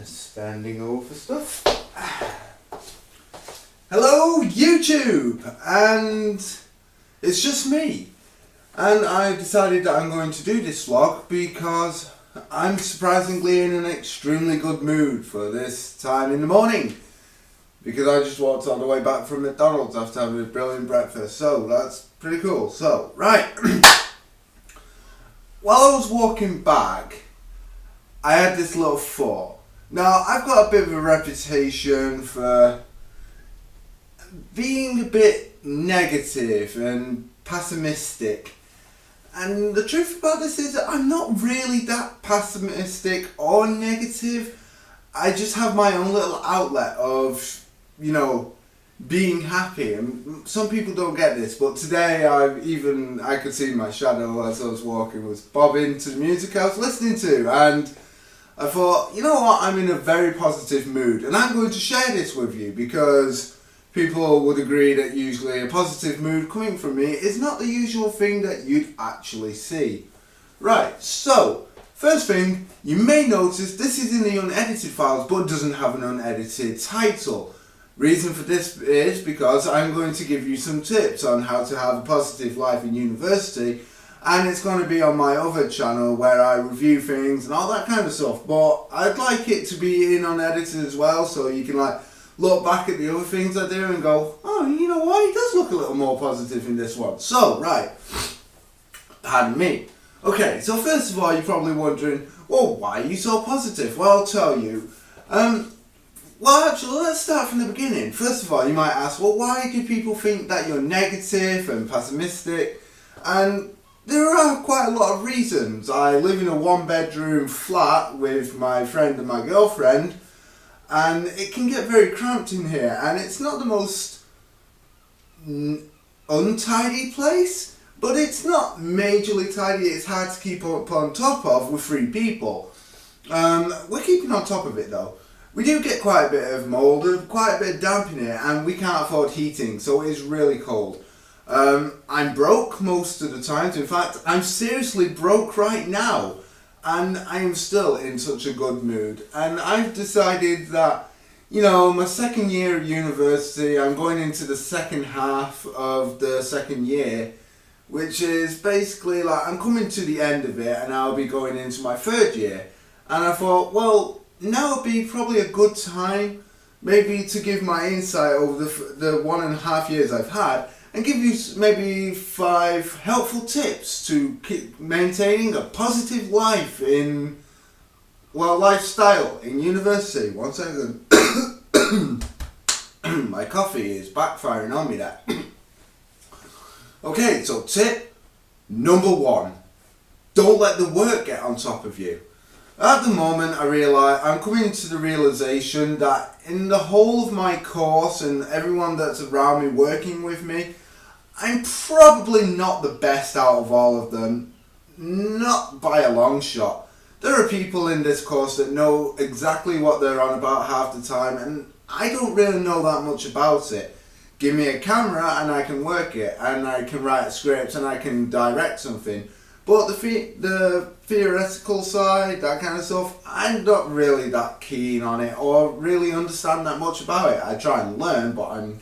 Standing over stuff. Hello YouTube! And it's just me. And I decided that I'm going to do this vlog because I'm surprisingly in an extremely good mood for this time in the morning. Because I just walked all the way back from McDonald's after having a brilliant breakfast. So that's pretty cool. So, right. While I was walking back, I had this little thought. Now, I've got a bit of a reputation for being a bit negative and pessimistic. And the truth about this is that I'm not really that pessimistic or negative. I just have my own little outlet of, being happy. And some people don't get this, but today I could see my shadow as I was walking was bobbing to the music I was listening to. And I thought, you know what, I'm in a very positive mood. And I'm going to share this with you because people would agree that usually a positive mood coming from me is not the usual thing that you'd actually see. Right, so, first thing, you may notice this is in the unedited files but doesn't have an unedited title. Reason for this is because I'm going to give you some tips on how to have a positive life in university, and it's going to be on my other channel where I review things and all that kind of stuff. But I'd like it to be in unedited as well, so you can look back at the other things I do and go, oh, you know what, he does look a little more positive in this one. So, right, pardon me. Okay, so first of all, you're probably wondering, well, why are you so positive? Well, I'll tell you. Well, actually, let's start from the beginning. First of all, you might ask, well, why do people think that you're negative and pessimistic? And there are quite a lot of reasons. I live in a one-bedroom flat with my friend and my girlfriend, and it can get very cramped in here, and it's not the most untidy place, but it's not majorly tidy. It's hard to keep up on top of with 3 people. We're keeping on top of it though. We do get quite a bit of mould and quite a bit of damp in here, and we can't afford heating, so it is really cold. I'm broke most of the times. In fact, I'm seriously broke right now. And I am still in such a good mood. And I've decided that, my second year of university, I'm going into the second half of the second year, which is basically I'm coming to the end of it and I'll be going into my third year. And I thought, well, now would be probably a good time maybe to give my insight over the 1.5 years I've had, and give you maybe 5 helpful tips to keep maintaining a positive life lifestyle in university. One second. My coffee is backfiring on me there. Okay, so tip number 1. Don't let the work get on top of you. At the moment, I'm coming to the realization that in the whole of my course and everyone that's around me working with me, I'm probably not the best out of all of them, not by a long shot. There are people in this course that know exactly what they're on about half the time, and I don't really know that much about it. Give me a camera and I can work it, and I can write a script and I can direct something. But the theoretical side, that kind of stuff, I'm not really that keen on it or really understand that much about it. I try and learn, but I'm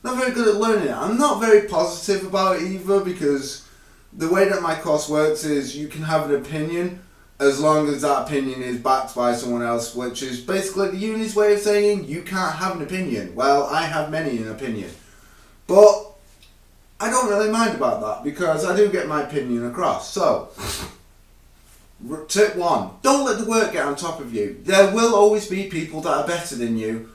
not very good at learning it. I'm not very positive about it either, because the way that my course works is you can have an opinion as long as that opinion is backed by someone else, which is basically the uni's way of saying you can't have an opinion. Well, I have many an opinion. But I don't really mind about that because I do get my opinion across. So, tip 1, don't let the work get on top of you. There will always be people that are better than you,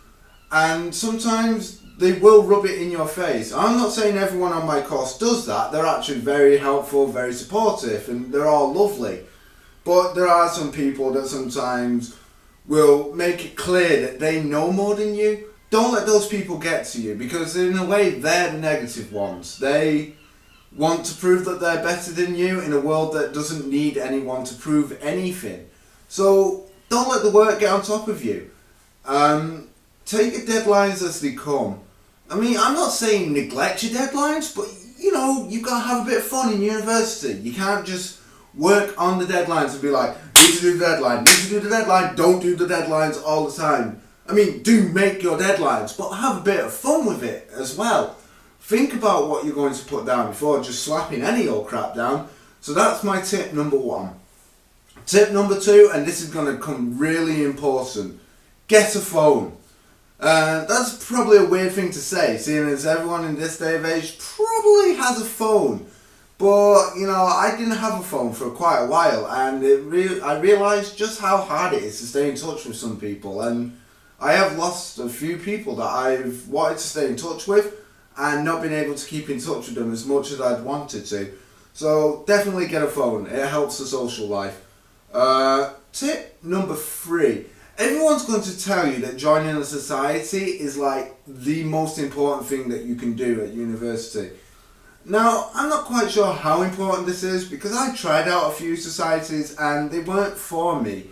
and sometimes they will rub it in your face. I'm not saying everyone on my course does that. They're actually very helpful, very supportive, and they're all lovely. But there are some people that sometimes will make it clear that they know more than you. Don't let those people get to you, because in a way they're the negative ones. They want to prove that they're better than you in a world that doesn't need anyone to prove anything. So don't let the work get on top of you. Take your deadlines as they come. I mean, I'm not saying neglect your deadlines, but you've got to have a bit of fun in university. You can't just work on the deadlines and be like, need to do the deadline, need to do the deadline. Don't do the deadlines all the time. I mean, do make your deadlines, but have a bit of fun with it as well. Think about what you're going to put down before just slapping any old crap down. So that's my tip number 1. Tip number 2, and this is going to come really important, get a phone. That's probably a weird thing to say, seeing as everyone in this day of age probably has a phone. But, you know, I didn't have a phone for quite a while, and I realised just how hard it is to stay in touch with some people. And I have lost a few people that I've wanted to stay in touch with and not been able to keep in touch with them as much as I'd wanted to. So definitely get a phone. It helps the social life. Tip number 3. Everyone's going to tell you that joining a society is like the most important thing that you can do at university. Now, I'm not quite sure how important this is because I tried out a few societies and they weren't for me.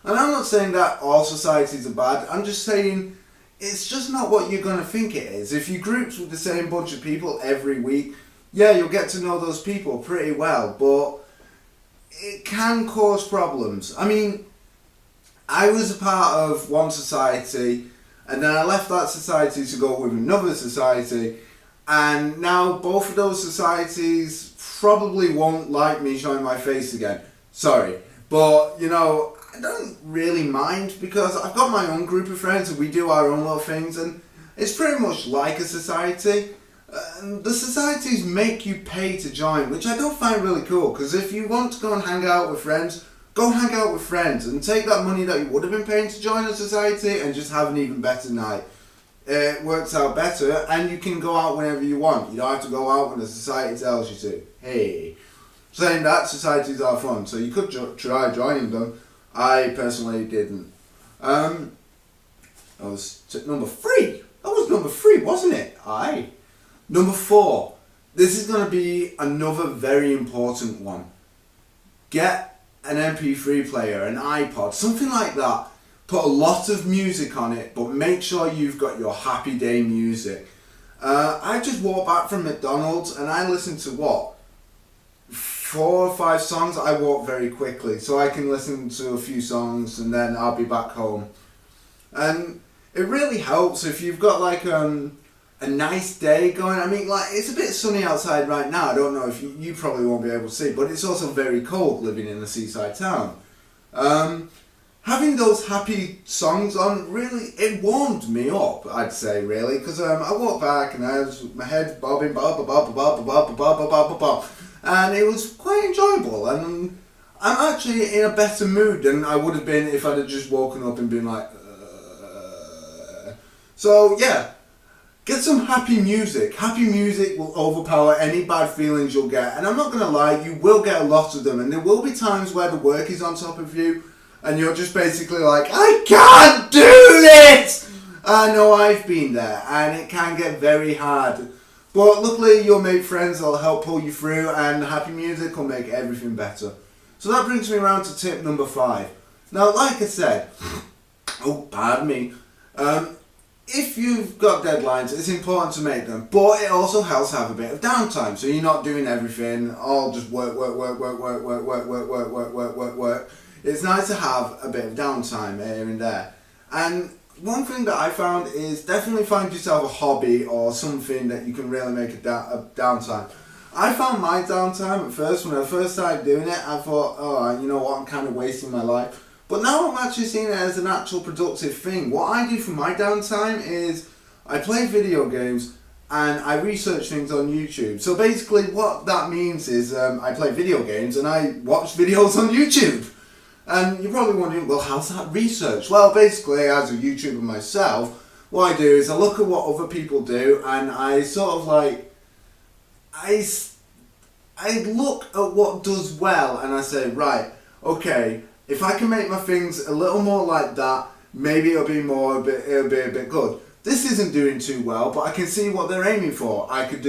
And I'm not saying that all societies are bad, I'm just saying it's just not what you're going to think it is. If you groups with the same bunch of people every week, yeah, you'll get to know those people pretty well, but it can cause problems. I mean, I was a part of one society and then I left that society to go with another society, and now both of those societies probably won't like me showing my face again. Sorry, but you know, I don't really mind because I've got my own group of friends and we do our own little things, and it's pretty much like a society. The societies make you pay to join, which I don't find really cool, because if you want to go and hang out with friends, go hang out with friends and take that money that you would have been paying to join a society and just have an even better night. It works out better and you can go out whenever you want. You don't have to go out when the society tells you to. Hey. Saying that, societies are fun, so you could try joining them. I personally didn't. That was tip number 3. That was number 3, wasn't it? Aye. Number 4. This is going to be another very important one. Get an MP3 player, an iPod, something like that. Put a lot of music on it, but make sure you've got your happy day music. I just walked back from McDonald's and I listened to 4 or 5 songs. I walk very quickly, so I can listen to a few songs and then I'll be back home. And it really helps if you've got like a nice day going. I mean, like, it's a bit sunny outside right now. I don't know if you probably won't be able to see, but it's also very cold living in a seaside town. Having those happy songs on, really, it warmed me up, I'd say, really, because I walked back and I was my head bobbing, and it was quite enjoyable, and I'm actually in a better mood than I would have been if I'd have just woken up and been like, So, yeah. Get some happy music. Happy music will overpower any bad feelings you'll get. And I'm not going to lie, you will get a lot of them. And there will be times where the work is on top of you and you're just basically like, I can't do this! I know I've been there and it can get very hard. But luckily you'll make friends that'll help pull you through, and happy music will make everything better. So that brings me around to tip number 5. Now, like I said, pardon me. If you've got deadlines, it's important to make them, but it also helps to have a bit of downtime, so you're not doing everything, all just work. It's nice to have a bit of downtime here and there. And one thing that I found is definitely find yourself a hobby or something that you can really make a downtime. I found my downtime at first, when I first started doing it, I thought, oh, you know what, I'm kind of wasting my life. But now I'm actually seeing it as an actual productive thing. What I do for my downtime is I play video games and I research things on YouTube. So basically what that means is I play video games and I watch videos on YouTube. And you're probably wondering, well, how's that research? Well, basically, as a YouTuber myself, what I do is I look at what other people do and I sort of like, I look at what does well and I say, right, okay, if I can make my things a little more like that, maybe it'll be a bit good. This isn't doing too well, but I can see what they're aiming for. I could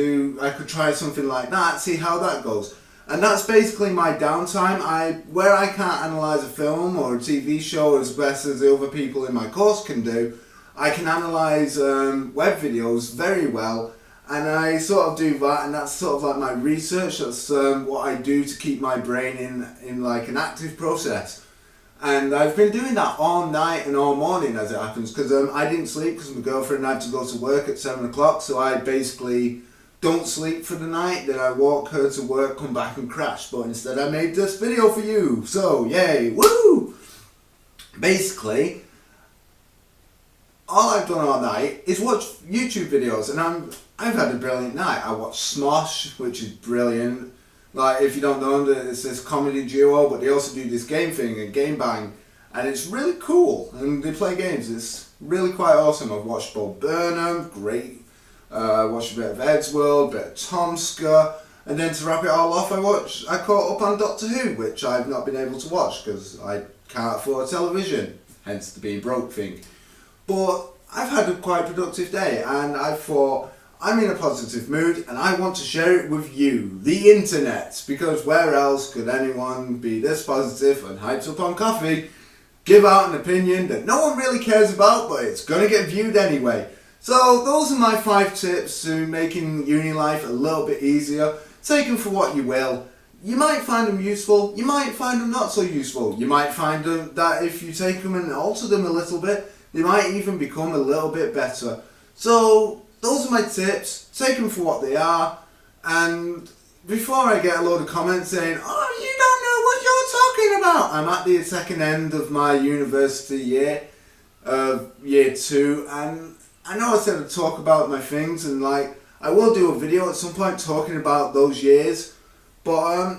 try something like that, see how that goes. And that's basically my downtime. Where I can't analyse a film or a TV show as best as the other people in my course can do, I can analyse web videos very well. And I sort of do that, and that's sort of like my research. That's what I do to keep my brain in like an active process. And I've been doing that all night and all morning as it happens, because I didn't sleep because my girlfriend had to go to work at 7 o'clock, so I basically don't sleep for the night, then I walk her to work, come back and crash. But instead I made this video for you, so yay, woo! Basically, all I've done all night is watch YouTube videos, and I've had a brilliant night. I watched Smosh, which is brilliant. Like, if you don't know them, it's this comedy duo, but they also do this game thing, a Game Bang, and it's really cool, and they play games. It's really quite awesome. I've watched Bo Burnham, great. Watched a bit of Eddsworld, a bit of Tomska, and then to wrap it all off, I caught up on Doctor Who, which I've not been able to watch because I can't afford television, hence the being broke thing. But I've had a quite productive day, and I thought, I'm in a positive mood and I want to share it with you, the internet, because where else could anyone be this positive and hyped up on coffee, give out an opinion that no one really cares about, but it's going to get viewed anyway. So those are my 5 tips to making uni life a little bit easier. Take them for what you will. You might find them useful, you might find them not so useful. You might find them that if you take them and alter them a little bit, they might even become a little bit better. So those are my tips, take them for what they are, and before I get a load of comments saying, oh, you don't know what you're talking about, I'm at the second end of my university year, year 2, and I know I said I'd talk about my things, and like, I will do a video at some point talking about those years, but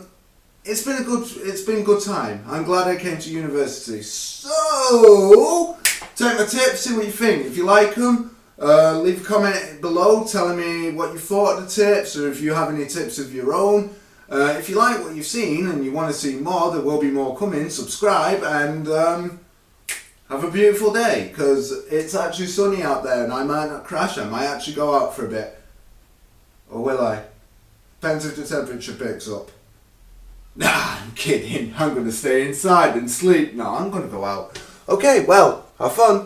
it's been a good time. I'm glad I came to university. So, take my tips, see what you think. If you like them, leave a comment below telling me what you thought of the tips, or if you have any tips of your own. If you like what you've seen and you want to see more, there will be more coming. Subscribe and have a beautiful day, because it's actually sunny out there and I might not crash. I might actually go out for a bit. Or will I? Depends if the temperature picks up. Nah, I'm kidding. I'm going to stay inside and sleep. No, I'm going to go out. Okay, well, have fun.